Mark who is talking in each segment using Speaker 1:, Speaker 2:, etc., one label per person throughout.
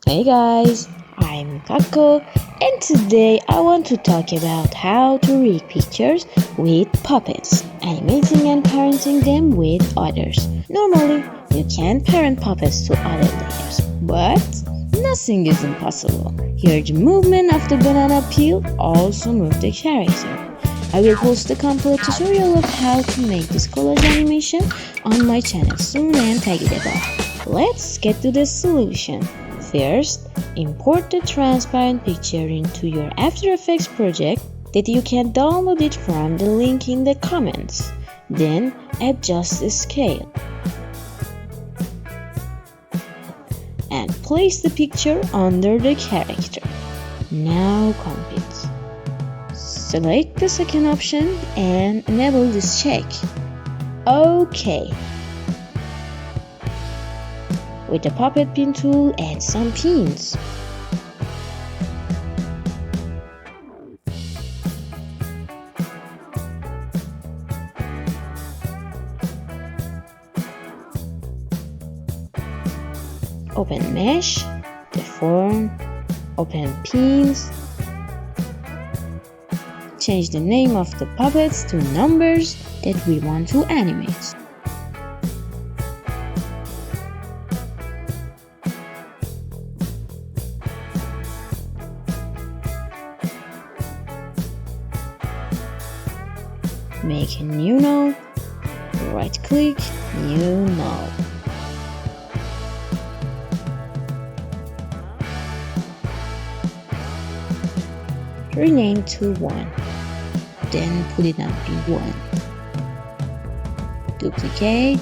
Speaker 1: Hey guys, I'm KAKO, and today I want to talk about how to rig pictures with puppets, animating and parenting them with others. Normally, you can parent puppets to other layers, but nothing is impossible. Here the movement of the banana peel also moves the character. I will post a complete tutorial of how to make this collage animation on my channel soon and tag it above. Let's get to the solution. First, import the transparent picture into your After Effects project that you can download it from the link in the comments. Then adjust the scale and place the picture under the character. Now complete. Select the second option and enable this check. OK. With the puppet pin tool, add some pins. Open mesh, deform, open pins. Change the name of the puppets to numbers that we want to animate. Make a new null, right click, new null. Rename to 1, then put it on P1. Duplicate,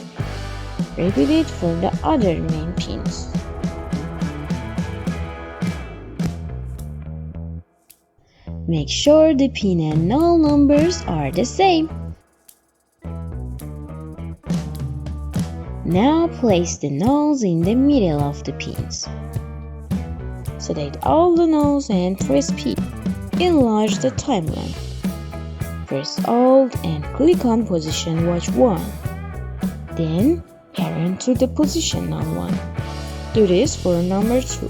Speaker 1: repeat it for the other main pins. Make sure the pin and null numbers are the same. Now place the nulls in the middle of the pins. Select all the nulls and press P. Enlarge the timeline. Press Alt and click on Position Watch 1. Then parent to the position on 1. Do this for number 2.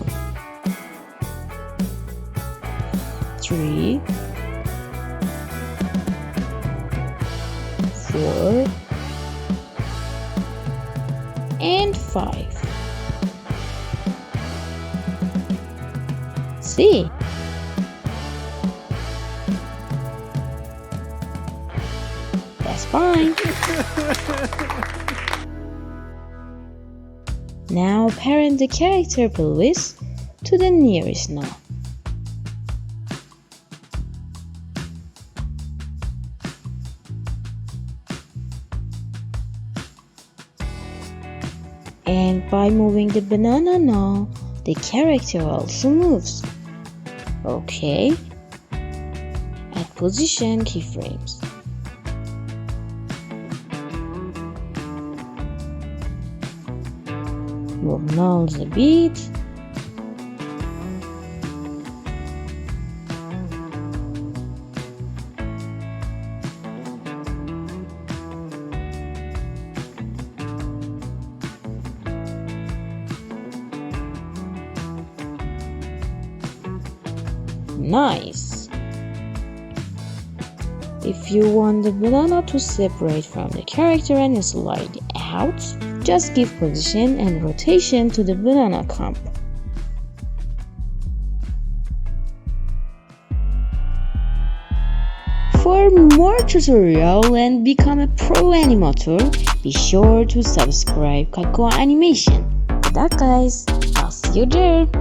Speaker 1: 3, 4, and 5. See? That's fine. Now parent the character pelvis to the nearest null. And by moving the banana null, the character also moves. OK. Add position keyframes. Move nulls a bit. Nice! If you want the banana to separate from the character and slide out, just give position and rotation to the banana comp. For more tutorial and become a pro animator, be sure to subscribe KAKO Animation. Good luck guys, I'll see you there!